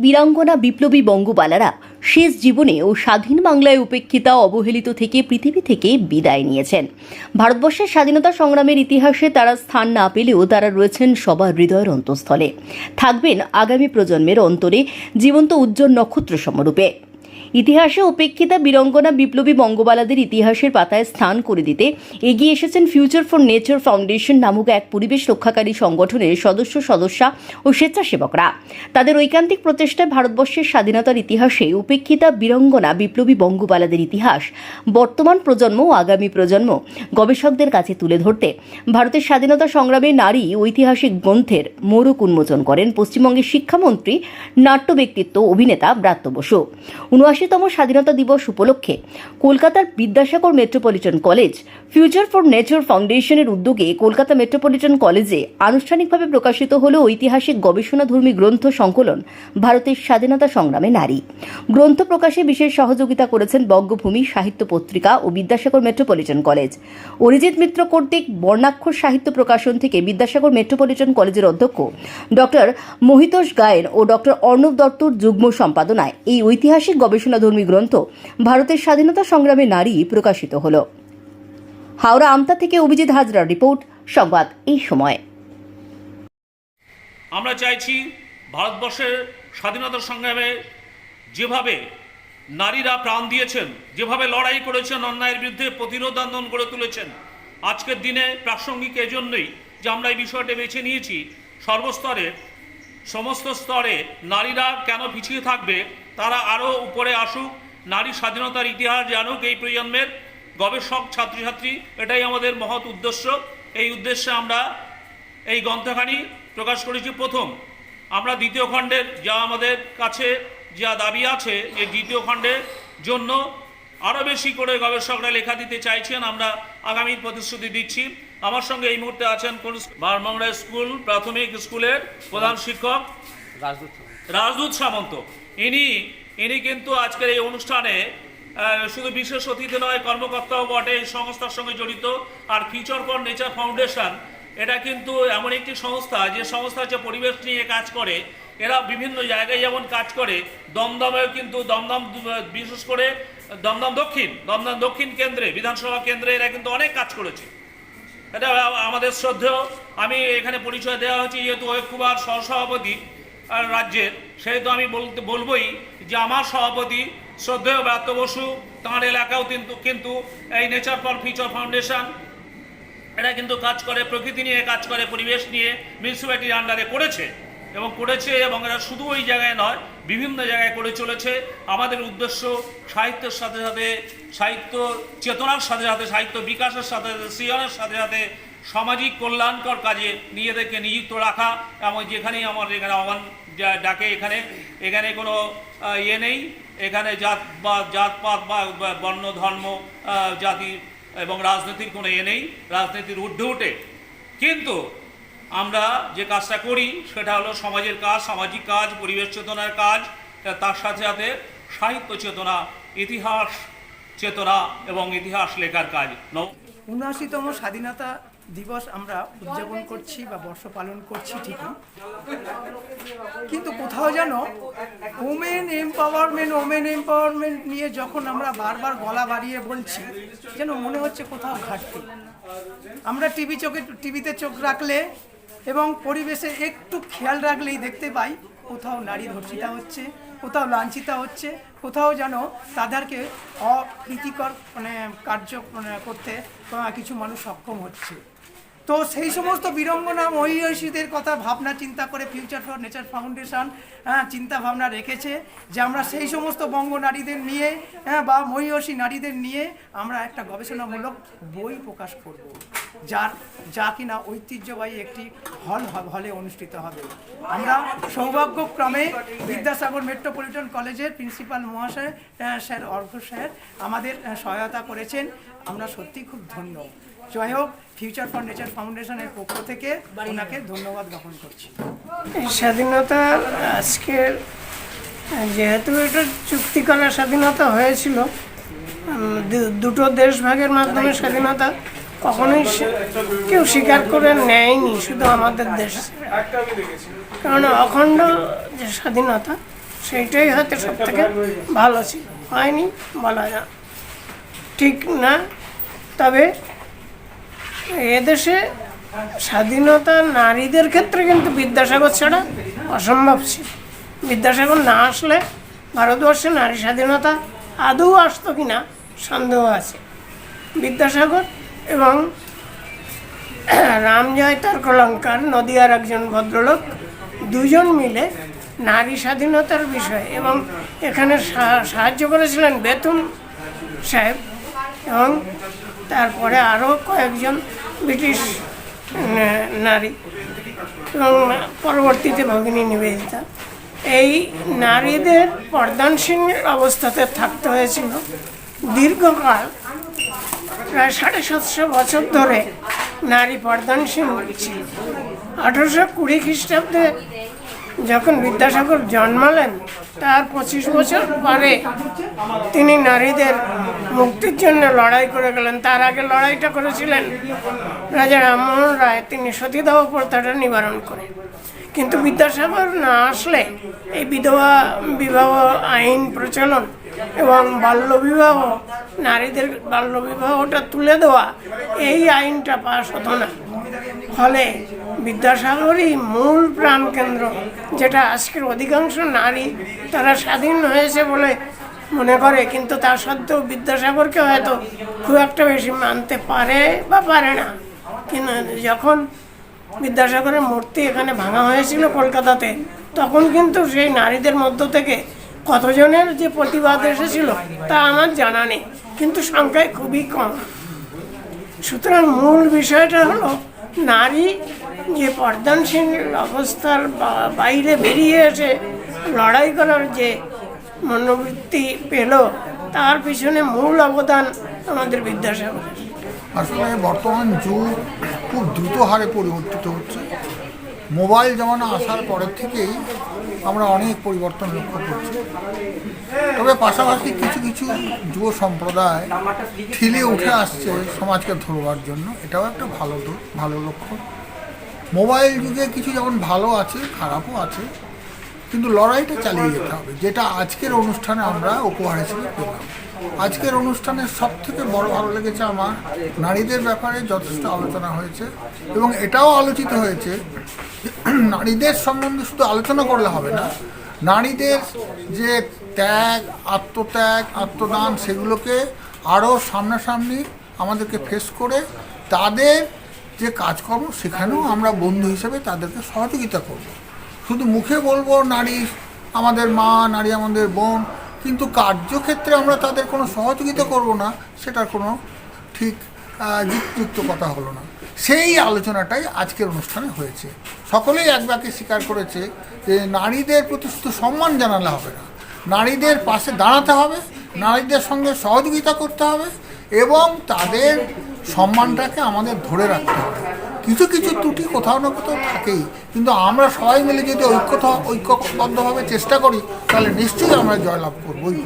বীরাঙ্গনা বিপ্লবী বঙ্গবালারা শেষ জীবনে ও স্বাধীন বাংলায় উপেক্ষিতা অবহেলিত থেকে পৃথিবী থেকে বিদায় নিয়েছেন। ভারতবর্ষের স্বাধীনতা সংগ্রামের ইতিহাসে তারা স্থান না পেলেও তারা রয়েছেন সবার হৃদয়ের অন্তঃস্থলে, থাকবেন আগামী প্রজন্মের অন্তরে জীবন্ত উজ্জ্বল নক্ষত্র সমরূপে। ইতিহাসে উপেক্ষিতা বীরাঙ্গনা বিপ্লবী বঙ্গবালাদের ইতিহাসের পাতায় স্থান করে দিতে এগিয়ে এসেছেন ফিউচার ফর নেচার ফাউন্ডেশন নামক এক পরিবেশ রক্ষাকারী সংগঠনের সদস্যা ও স্বেচ্ছাসেবকরা। তাদের ঐকান্তিক প্রচেষ্টায় ভারতবর্ষের স্বাধীনতার ইতিহাসে উপেক্ষিতা বীরাঙ্গনা বিপ্লবী বঙ্গবালাদের ইতিহাস বর্তমান প্রজন্ম ও আগামী প্রজন্ম গবেষকদের কাছে তুলে ধরতে ভারতের স্বাধীনতা সংগ্রামে নারী ঐতিহাসিক গ্রন্থের মোড়ক উন্মোচন করেন পশ্চিমবঙ্গের শিক্ষামন্ত্রী, নাট্য ব্যক্তিত্ব, অভিনেতা ব্রাত্য বসু। ৭৯তম স্বাধীনতা দিবস উপলক্ষে কলকাতার Vidyasagar metropolitan college future for nature ফাউন্ডেশনের উদ্যোগে কলকাতা মেট্রোপলিটন কলেজে আনুষ্ঠানিকভাবে প্রকাশিত হল ঐতিহাসিক গবেষণাধর্মী গ্রন্থ সংকলন ভারতের স্বাধীনতা সংগ্রামে নারী। গ্রন্থ প্রকাশে বিশেষ সহযোগিতা করেছেন বঙ্গভূমি সাহিত্য পত্রিকা ও বিদ্যাসাগর মেট্রোপলিটন কলেজ। অরিজিৎ মিত্র কর্তৃক বর্ণাক্ষর সাহিত্য প্রকাশন থেকে বিদ্যাসাগর মেট্রোপলিটন কলেজের অধ্যক্ষ ডক্টর মহিতোষ গায়েন ও ডক্টর অর্ণব দত্তর যুগ্ম সম্পাদনায় এই ঐতিহাসিক গবেষণাধর্মী গ্রন্থ ভারতের স্বাধীনতা সংগ্রামে নারী প্রকাশিত হল। হাওড়া আমতা থেকে অভিজিৎ হাজরার রিপোর্ট, সংবাদ এই সময়। আমরা চাইছি ভারতবর্ষের স্বাধীনতা সংগ্রামে যেভাবে নারীরা প্রাণ দিয়েছেন, যেভাবে লড়াই করেছেন, অন্যায়ের বিরুদ্ধে প্রতিরোধ আন্দোলন গড়ে তুলেছেন, আজকের দিনে প্রাসঙ্গিক এজন্যই যে আমরা এই বিষয়টা বেছে নিয়েছি। সর্বস্তরে সমস্ত স্তরে নারীরা কেন পিছিয়ে থাকবে, তারা আরও উপরে আসুক, নারী স্বাধীনতার ইতিহাস জানুক এই প্রজন্মের গবেষক ছাত্রছাত্রী, এটাই আমাদের মহৎ উদ্দেশ্য। এই উদ্দেশ্যে আমরা এই গ্রন্থখানি প্রকাশ করেছি। প্রথম আমরা দ্বিতীয় খণ্ডের যা আমাদের কাছে যা দাবি আছে, যে দ্বিতীয় খণ্ডের জন্য আরও বেশি করে গবেষকরা লেখা দিতে চাইছেন, আমরা আগামী প্রতিশ্রুতি দিচ্ছি। আমার সঙ্গে এই মুহূর্তে আছেন বারমংড়া স্কুল প্রাথমিক স্কুলের প্রধান শিক্ষক রাজদূত সামন্ত। ইনি কিন্তু আজকের এই অনুষ্ঠানে শুধু বিশেষ অতিথি নয়, কর্মকর্তাও বটে, এই সংস্থার সঙ্গে জড়িত। আর ফিউচার ফর নেচার ফাউন্ডেশন এটা কিন্তু এমন একটি সংস্থা, যে সংস্থা যে পরিবেশ নিয়ে কাজ করে। এরা বিভিন্ন জায়গায় যেমন কাজ করে, দমদমেও কিন্তু দমদম, বিশেষ করে দমদম দক্ষিণ কেন্দ্রে, বিধানসভা কেন্দ্রে এরা কিন্তু অনেক কাজ করেছে। এটা আমাদের শ্রদ্ধেয়। আমি এখানে পরিচয় দেওয়া হচ্ছে, যেহেতু ঐক্যবার সহসভাপতি রাজ্যের, সেহেতু আমি বলবই যে আমার সভাপতি শ্রদ্ধেয় ব্রাত্য বসু, তাঁর এলাকাও কিন্তু এই নেচার ফর ফিউচার ফাউন্ডেশন এরা কিন্তু কাজ করে, প্রকৃতি নিয়ে কাজ করে, পরিবেশ নিয়ে মিউনিসিপ্যালিটির আন্ডারে করেছে এবং এরা শুধু ওই জায়গায় নয়, বিভিন্ন জায়গায় করে চলেছে। আমাদের উদ্দেশ্য সাহিত্যের সাথে সাথে, সাহিত্য চেতনার সাথে সাথে, সাহিত্য বিকাশের সাথে সাথে, সৃজনের সাথে সাথে সামাজিক কল্যাণকর কাজে নিজেদেরকে নিযুক্ত রাখা। এবং যেখানেই আমার এখানে আহ্বান ডাকে, এখানে কোনো নেই, এখানে জাতপাত বা বর্ণ, ধর্ম, জাতি এবং রাজনীতির কোনো নেই, রাজনীতির ঊর্ধ্বে উঠে। কিন্তু আমরা যে কাজটা করি সেটা হলো সমাজের কাজ, সামাজিক কাজ, পরিবেশ চেতনার কাজ, তার সাথে সাথে সাহিত্য চেতনা, ইতিহাস চেতনা এবং ইতিহাস লেখার কাজ। ৭৯তম স্বাধীনতা দিবস আমরা উদযাপন করছি বা বর্ষ পালন করছি ঠিকই, কিন্তু কোথাও যেন ওমেন এম্পাওয়ারমেন্ট নিয়ে যখন আমরা বারবার গলা বাড়িয়ে বলছি, যেন মনে হচ্ছে কোথাও ঘাটতি। আমরা টিভিতে চোখ রাখলে এবং পরিবেশে একটু খেয়াল রাখলেই দেখতে পাই কোথাও নারী ধর্ষিতা হচ্ছে, কোথাও লাঞ্ছিতা হচ্ছে, কোথাও যেন তাদেরকে অপ্রীতিকর কার্য করতে কিছু মানুষ সক্ষম হচ্ছে। তো সেই সমস্ত বীরাঙ্গনা মহিষীদের কথা ভাবনা চিন্তা করে ফিউচার ফর নেচার ফাউন্ডেশন চিন্তা ভাবনা রেখেছে যে আমরা সেই সমস্ত বঙ্গ নারীদের নিয়ে বা মহিষী নারীদের নিয়ে আমরা একটা গবেষণামূলক বই প্রকাশ করব, যা কিনা ঐতিহ্যবাহী একটি হলে অনুষ্ঠিত হবে। আমরা সৌভাগ্যক্রমে বিদ্যাসাগর মেট্রোপলিটন কলেজের প্রিন্সিপাল মহাশয় স্যার অর্ঘ স্যার আমাদের সহায়তা করেছেন। আমরা সত্যি খুব ধন্য। জয় হোক, ফিউচার ফর নেচার ফাউন্ডেশনের পক্ষ থেকে ওনাকে ধন্যবাদ জ্ঞাপন করছি। স্বাধীনতা আজকের, যেহেতু এটা চুক্তিকালে স্বাধীনতা হয়েছিল, দুটো দেশ ভাগের মাধ্যমে স্বাধীনতা কখনোই কেউ স্বীকার করে নেয়নি, শুধু আমাদের দেশ। কারণ অখণ্ড যে স্বাধীনতা, সেইটাই হয়তো সব থেকে ভালো ছিল, হয়নি বলা যায় ঠিক না। তবে এদেশে স্বাধীনতা নারীদের ক্ষেত্রে কিন্তু বিদ্যাসাগর ছাড়া অসম্ভব ছিল। বিদ্যাসাগর না আসলে ভারতবর্ষে নারী স্বাধীনতা আদৌ আসতো কি না সন্দেহ আছে। বিদ্যাসাগর এবং রামজয় তর্কলঙ্কার নদিয়ার একজন ভদ্রলোক দুজন মিলে নারী স্বাধীনতার বিষয়ে এবং এখানে সাহায্য করেছিলেন বেতুন সাহেব এবং তারপরে আরও কয়েকজন ব্রিটিশ নারী এবং পরবর্তীতে ভগিনী নিবেদিতা। এই নারীদের পর্দানসীন অবস্থাতে থাকতে হয়েছিল দীর্ঘকাল, প্রায় 750 বছর ধরে নারী পর্দানসীন ছিল। 1820 খ্রিস্টাব্দে যখন বিদ্যাসাগর জন্মালেন তার 25 বছর পরে তিনি নারীদের মুক্তির জন্য লড়াই করে গেলেন। তার আগে লড়াইটা করেছিলেন রাজা রামমোহন রায়, তিনি সতীদাহ প্রথাটা নিবারণ করে। কিন্তু বিদ্যাসাগর না আসলে এই বিধবা বিবাহ আইন প্রচলন এবং বাল্যবিবাহ, নারীদের বাল্যবিবাহটা তুলে দেওয়া, এই আইনটা পাস হতো না। ফলে বিদ্যাসাগরই মূল প্রাণকেন্দ্র, যেটা আজকের অধিকাংশ নারী তারা স্বাধীন হয়েছে বলে মনে করে, কিন্তু তা সত্ত্বেও বিদ্যাসাগরকে হয়তো খুব একটা বেশি মানতে পারে বা পারে না। কিন্তু যখন বিদ্যাসাগরের মূর্তি এখানে ভাঙা হয়েছিল কলকাতাতে, তখন কিন্তু সেই নারীদের মধ্য থেকে কতজনের যে প্রতিবাদ এসেছিল তা আমার জানা নেই, কিন্তু সংখ্যায় খুবই কম। সুতরাং মূল বিষয়টা হলো নারী যে পর্দানসীন অবস্থার বাইরে বেরিয়ে এসে লড়াই করার যে মনোবৃত্তি পেল, তার পিছনে মূল অবদান আমাদের বিদ্যাসাগরের। আসলে বর্তমান যুগ খুব দ্রুত হারে পরিবর্তিত হচ্ছে। মোবাইল জামানা আসার পরের থেকেই আমরা অনেক পরিবর্তন লক্ষ্য করছি। তবে পাশাপাশি কিছু কিছু যুব সম্প্রদায় ঠিলে উঠে আসছে সমাজকে ধরবার জন্য, এটাও একটা ভালো লক্ষ্য। মোবাইল যুগে কিছু যেমন ভালো আছে, খারাপও আছে, কিন্তু লড়াইটা চালিয়ে যেতে হবে, যেটা আজকের অনুষ্ঠানে আমরা উপহার হিসেবে পেলাম। আজকের অনুষ্ঠানের সব থেকে বড় ভালো লেগেছে আমার, নারীদের ব্যাপারে যথেষ্ট আলোচনা হয়েছে এবং এটাও আলোচিত হয়েছে নারীদের সম্বন্ধে শুধু আলোচনা করলে হবে না, নারীদের যে ত্যাগ, আত্মত্যাগ, আত্মদান, সেগুলোকে আরও সামনাসামনি আমাদেরকে ফেস করে তাদের যে কাজকর্ম সেখানেও আমরা বন্ধু হিসেবে তাদেরকে সহযোগিতা করব। শুধু মুখে বলবো নারী আমাদের মা, নারী আমাদের বোন, কিন্তু কার্যক্ষেত্রে আমরা তাদের কোনো সহযোগিতা করব না, সেটার কোনো ঠিক যুক্ত কথা হলো না। সেই আলোচনাটাই আজকের অনুষ্ঠানে হয়েছে। সকলেই এক বাক্যে স্বীকার করেছে যে নারীদের প্রতি শুধু সম্মান জানালে হবে না, নারীদের পাশে দাঁড়াতে হবে, নারীদের সঙ্গে সহযোগিতা করতে হবে এবং তাদের সম্মানটাকে আমাদের ধরে রাখতে হবে। কিছু কিছু ত্রুটি কোথাও না কোথাও থাকেই, কিন্তু আমরা সবাই মিলে যদি ঐক্যবদ্ধভাবে চেষ্টা করি তাহলে নিশ্চয়ই আমরা জয়লাভ করবই।